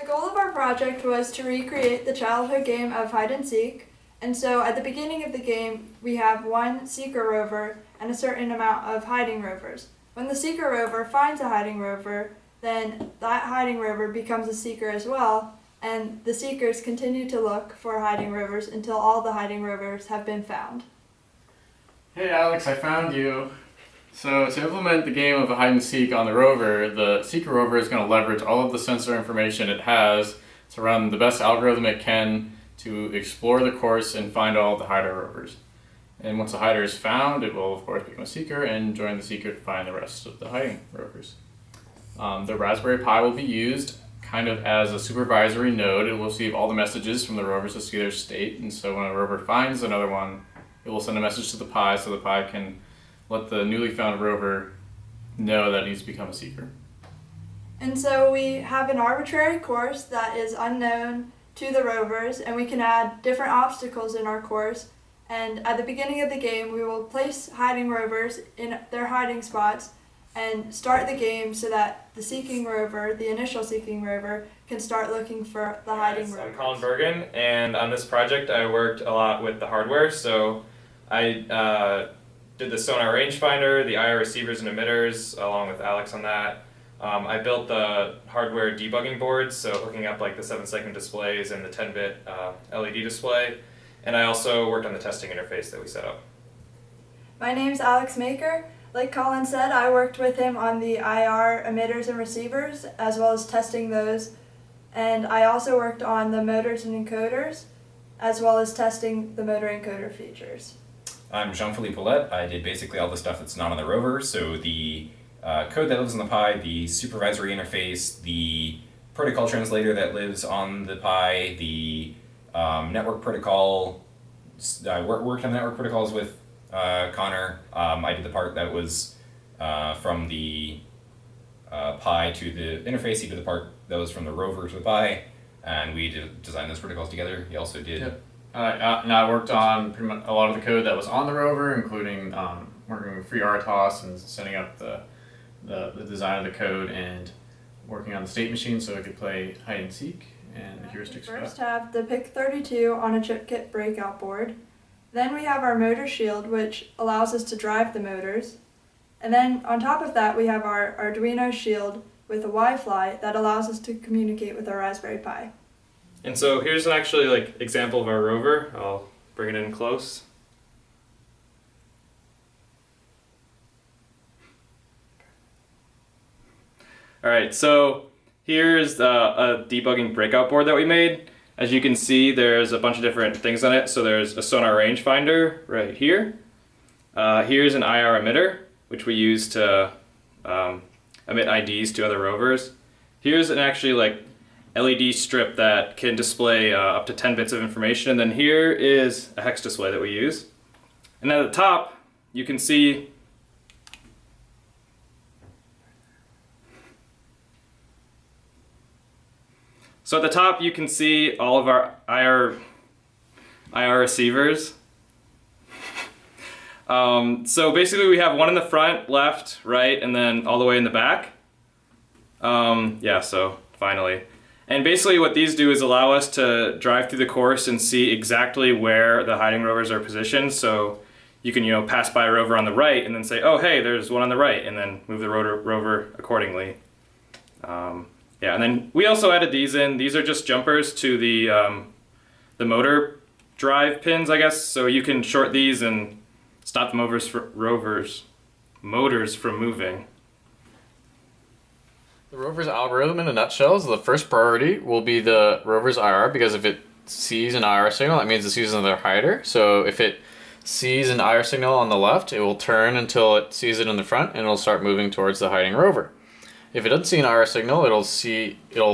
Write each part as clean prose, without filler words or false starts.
The goal of our project was to recreate the childhood game of hide and seek, and so at the beginning of the game we have one seeker rover and a certain amount of hiding rovers. When the seeker rover finds a hiding rover, then that hiding rover becomes a seeker as well, and the seekers continue to look for hiding rovers until all the hiding rovers have been found. Hey Alex, I found you. So to implement the game of hide and seek on the rover, the seeker rover is going to leverage all of the sensor information it has to run the best algorithm it can to explore the course and find all the hider rovers. And once the hider is found, it will of course become a seeker and join the seeker to find the rest of the hiding rovers. The Raspberry Pi will be used kind of as a supervisory node. It will receive all the messages from the rovers to see their state, and so when a rover finds another one, it will send a message to the Pi so the Pi can let the newly found rover know that it needs to become a seeker. And so we have an arbitrary course that is unknown to the rovers, and we can add different obstacles in our course. And at the beginning of the game, we will place hiding rovers in their hiding spots and start the game so that the seeking rover, the initial seeking rover, can start looking for the hiding rovers. I'm Colin Burgin, and on this project I worked a lot with the hardware. So I did the sonar rangefinder, the IR receivers and emitters, along with Alex on that. I built the hardware debugging boards, so hooking up like the 7-second displays and the 10-bit LED display. And I also worked on the testing interface that we set up. My name's Alex Makar. Like Colin said, I worked with him on the IR emitters and receivers, as well as testing those. And I also worked on the motors and encoders, as well as testing the motor encoder features. I'm Jean-Philippe Ouellet. I did basically all the stuff that's not on the rover, so the code that lives on the Pi, the supervisory interface, the protocol translator that lives on the Pi, the network protocol. I worked on network protocols with Conor. I did the part that was from the Pi to the interface. He did the part that was from the rover to the Pi, and we designed those protocols together. He also did. Yep. And I worked on pretty much a lot of the code that was on the rover, including working with FreeRTOS and setting up the design of the code and working on the state machine so it could play hide and seek and the heuristics. We first have the PIC32 on a chip kit breakout board. Then we have our motor shield, which allows us to drive the motors. And then on top of that, we have our Arduino shield with a Wi-Fi that allows us to communicate with our Raspberry Pi. And so here's an actually example of our rover. I'll bring it in close. All right, so here's a debugging breakout board that we made. As you can see, there's a bunch of different things on it. So there's a sonar rangefinder right here. Here's an IR emitter, which we use to emit IDs to other rovers. Here's an actually LED strip that can display up to 10 bits of information. And then here is a hex display that we use. And at the top, you can see So at the top, you can see all of our IR receivers. So basically, we have one in the front, left, right, and then all the way in the back. So finally. And basically what these do is allow us to drive through the course and see exactly where the hiding rovers are positioned. So you can, pass by a rover on the right and then say, oh, hey, there's one on the right, and then move the rover accordingly. And then we also added these in. These are just jumpers to the motor drive pins, I guess. So you can short these and stop the motors from moving. The rover's algorithm in a nutshell is the first priority will be the rover's IR, because if it sees an IR signal, that means it sees another hider. So if it sees an IR signal on the left, it will turn until it sees it in the front, and it'll start moving towards the hiding rover. If it doesn't see an IR signal, it'll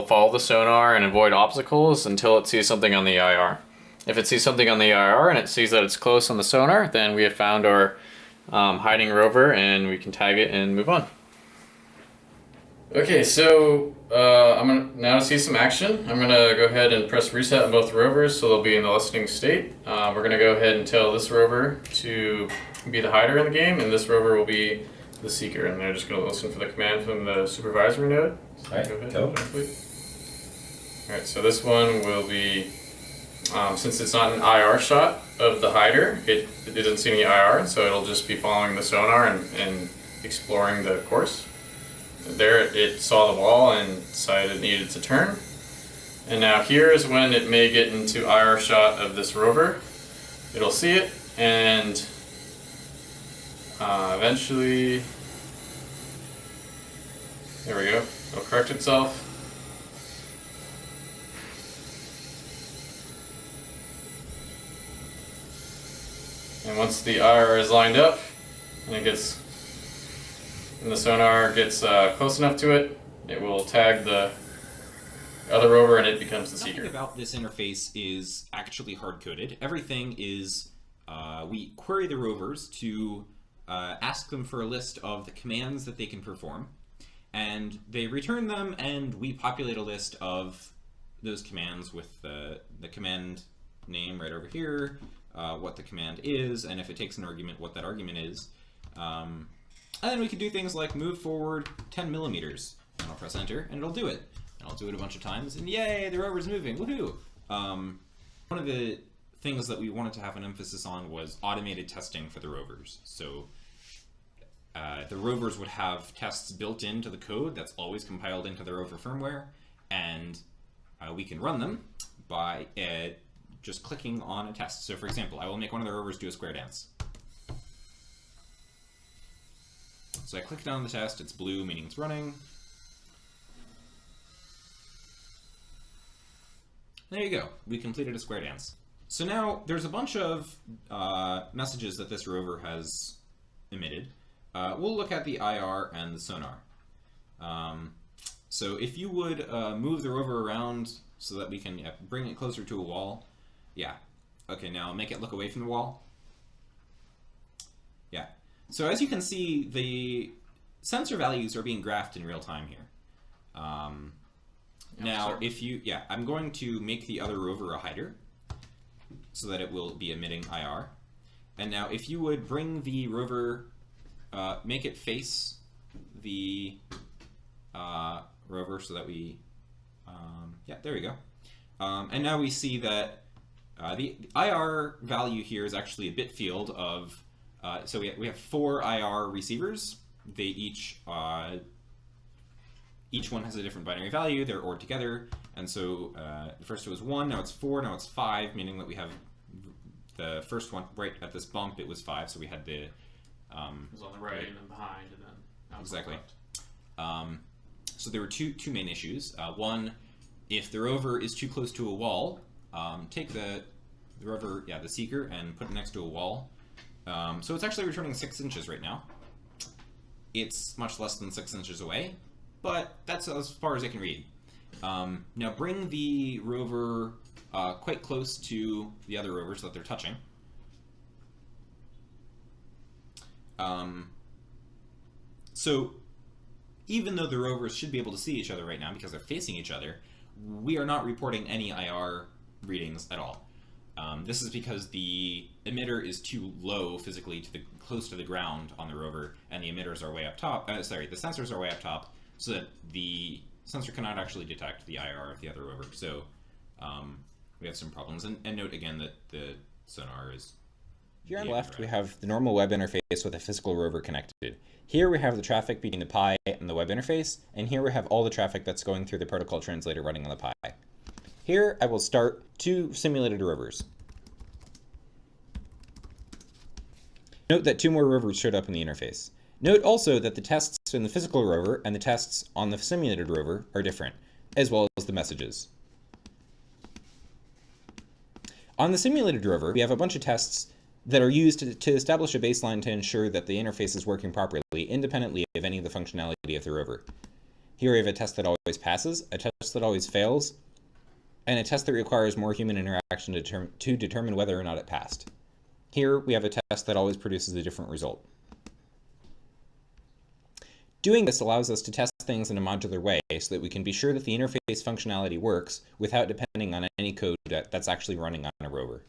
follow the sonar and avoid obstacles until it sees something on the IR. If it sees something on the IR and it sees that it's close on the sonar, then we have found our hiding rover and we can tag it and move on. Okay, so I'm gonna now see some action. I'm gonna go ahead and press reset on both rovers so they'll be in the listening state. We're gonna go ahead and tell this rover to be the hider in the game, and this rover will be the seeker, and they're just gonna listen for the command from the supervisory node. So Alright, go ahead. go. Alright, so this one will be, since it's not an IR shot of the hider, it doesn't see any IR, so it'll just be following the sonar and exploring the course. There it saw the wall and decided it needed to turn. And now here is when it may get into IR shot of this rover. It'll see it and eventually, there we go, it'll correct itself. And once the IR is lined up and the sonar gets close enough to it, it will tag the other rover and it becomes the seeker. Nothing about this interface is actually hard-coded. Everything is, we query the rovers to ask them for a list of the commands that they can perform, and they return them, and we populate a list of those commands with the command name right over here, what the command is, and if it takes an argument, what that argument is. And then we can do things like move forward 10 millimeters, and I'll press enter, and it'll do it. And I'll do it a bunch of times, and yay, the rover's moving, woohoo! One of the things that we wanted to have an emphasis on was automated testing for the rovers. So the rovers would have tests built into the code that's always compiled into the rover firmware, and we can run them by just clicking on a test. So for example, I will make one of the rovers do a square dance. So I clicked on the test, it's blue, meaning it's running. There you go, we completed a square dance. So now there's a bunch of messages that this rover has emitted. We'll look at the IR and the sonar. So if you would move the rover around so that we can bring it closer to a wall. Yeah. Okay, now make it look away from the wall. Yeah. So as you can see, the sensor values are being graphed in real time here. Now, if you, I'm going to make the other rover a hider so that it will be emitting IR. And now if you would bring the rover, make it face the rover so that we, there we go. And now we see that the IR value here is actually a bit field of, so we have 4 IR receivers. They each one has a different binary value, they're ORed together, and so the first was 1, now it's 4, now it's 5, meaning that we have the first one right at this bump, it was 5, so we had the... it was on the right and then behind, and then now it's exactly. left. So there were two main issues. One, if the rover is too close to a wall, take the rover, the seeker, and put it next to a wall. So it's actually returning 6 inches right now. It's much less than 6 inches away, but that's as far as I can read. Now bring the rover quite close to the other rover so that they're touching. So even though the rovers should be able to see each other right now because they're facing each other, we are not reporting any IR readings at all. This is because the emitter is too low physically close to the ground on the rover, and the emitters are way up top. The sensors are way up top, so that the sensor cannot actually detect the IR of the other rover. So we have some problems. And note again that the sonar is... Here on the left, we have the normal web interface with a physical rover connected. Here we have the traffic between the Pi and the web interface, and here we have all the traffic that's going through the protocol translator running on the Pi. Here I will start 2 simulated rovers. Note that 2 more rovers showed up in the interface. Note also that the tests in the physical rover and the tests on the simulated rover are different, as well as the messages. On the simulated rover, we have a bunch of tests that are used to establish a baseline to ensure that the interface is working properly, independently of any of the functionality of the rover. Here we have a test that always passes, a test that always fails, and a test that requires more human interaction to determine whether or not it passed. Here we have a test that always produces a different result. Doing this allows us to test things in a modular way so that we can be sure that the interface functionality works without depending on any code that's actually running on a rover.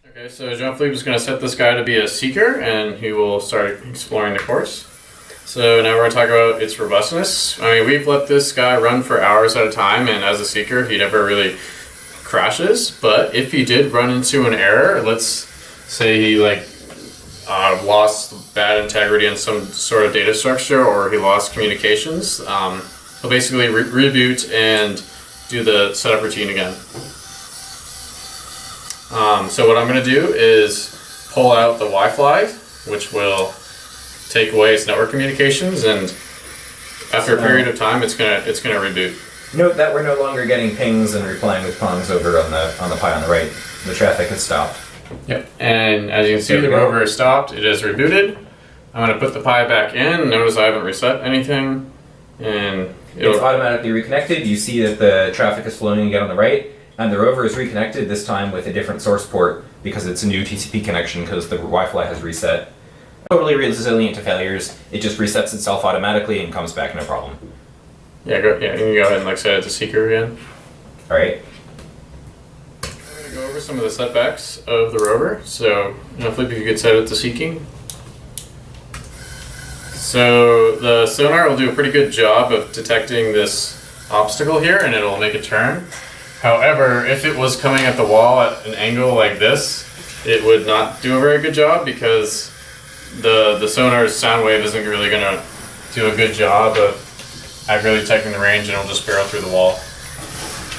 Okay, so Jean-Philippe is going to set this guy to be a seeker, and he will start exploring the course. So now we're going to talk about its robustness. I mean, we've let this guy run for hours at a time, and as a seeker, he never really crashes. But if he did run into an error, let's say he lost bad integrity in some sort of data structure, or he lost communications, he'll basically reboot and do the setup routine again. So what I'm going to do is pull out the Wi-Fi, which will take away its network communications, and after a period of time, it's gonna reboot. Note that we're no longer getting pings and replying with pongs over on the Pi on the right. The traffic has stopped. Yep. And as you can see, the rover is stopped. It is rebooted. I'm gonna put the Pi back in. Notice I haven't reset anything, and It's automatically reconnected. You see that the traffic is flowing again on the right, and the rover is reconnected this time with a different source port because it's a new TCP connection because the Wi-Fi has reset. Totally resilient to failures. It just resets itself automatically and comes back no problem. Yeah, you can go ahead and set it to seeker again. All right. I'm going to go over some of the setbacks of the rover. So, Philippe, if you could set it to seeking. So the sonar will do a pretty good job of detecting this obstacle here, and it'll make a turn. However, if it was coming at the wall at an angle like this, it would not do a very good job because the sonar's sound wave isn't really going to do a good job of accurately detecting the range, and it'll just barrel through the wall.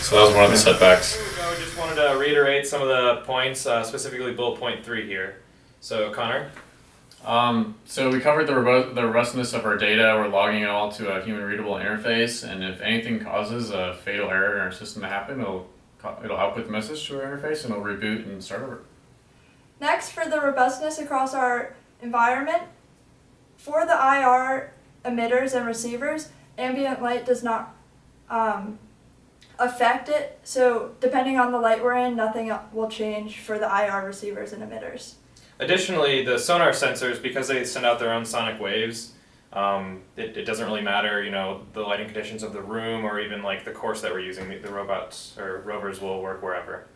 So that was one of the setbacks. I just wanted to reiterate some of the points, specifically bullet point 3 here. So, Conor? So we covered the robustness of our data. We're logging it all to a human-readable interface, and if anything causes a fatal error in our system to happen, it'll output the message to our interface, and it'll reboot and start over. Next, for the robustness across our environment, for the IR emitters and receivers, ambient light does not affect it. So depending on the light we're in, nothing will change for the IR receivers and emitters. Additionally, the sonar sensors, because they send out their own sonic waves, it doesn't really matter, the lighting conditions of the room or even the course that we're using. The robots or rovers will work wherever.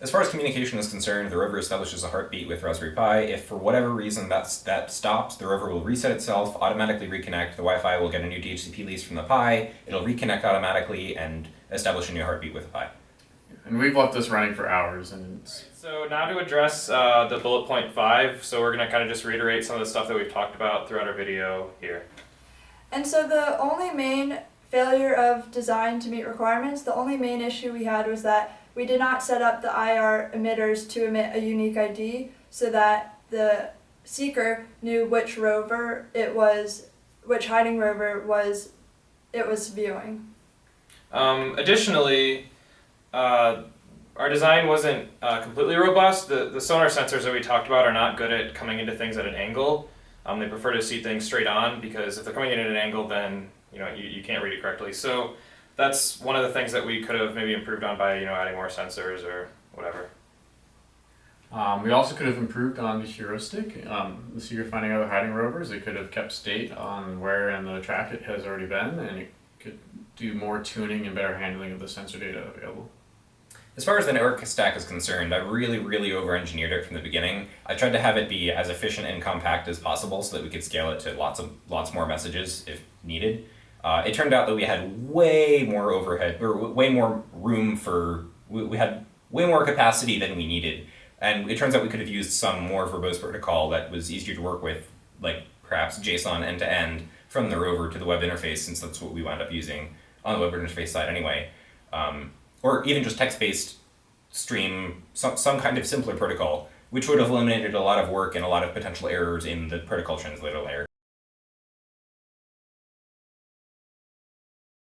As far as communication is concerned, the rover establishes a heartbeat with Raspberry Pi. If for whatever reason that stops, the rover will reset itself, automatically reconnect. The Wi-Fi will get a new DHCP lease from the Pi. It'll reconnect automatically and establish a new heartbeat with the Pi. And we've left this running for hours. So now to address the bullet point 5, so we're going to kind of just reiterate some of the stuff that we've talked about throughout our video here. And so the only main failure of design to meet requirements, the only main issue we had was that we did not set up the IR emitters to emit a unique ID so that the seeker knew which rover it was, which hiding rover it was viewing. Additionally, our design wasn't completely robust. The sonar sensors that we talked about are not good at coming into things at an angle. They prefer to see things straight on because if they're coming in at an angle, then you can't read it correctly. So that's one of the things that we could have maybe improved on by adding more sensors or whatever. We also could have improved on the heuristic. The seeker finding other hiding rovers, it could have kept state on where in the track it has already been, and it could do more tuning and better handling of the sensor data available. As far as the network stack is concerned, I really over-engineered it from the beginning. I tried to have it be as efficient and compact as possible so that we could scale it to lots more messages if needed. It turned out that we had way more overhead, or way more room for, we had way more capacity than we needed. And it turns out we could have used some more verbose protocol that was easier to work with, like perhaps JSON end-to-end from the rover to the web interface, since that's what we wound up using on the web interface side anyway. Or even just text-based stream, some kind of simpler protocol, which would have eliminated a lot of work and a lot of potential errors in the protocol translator layer.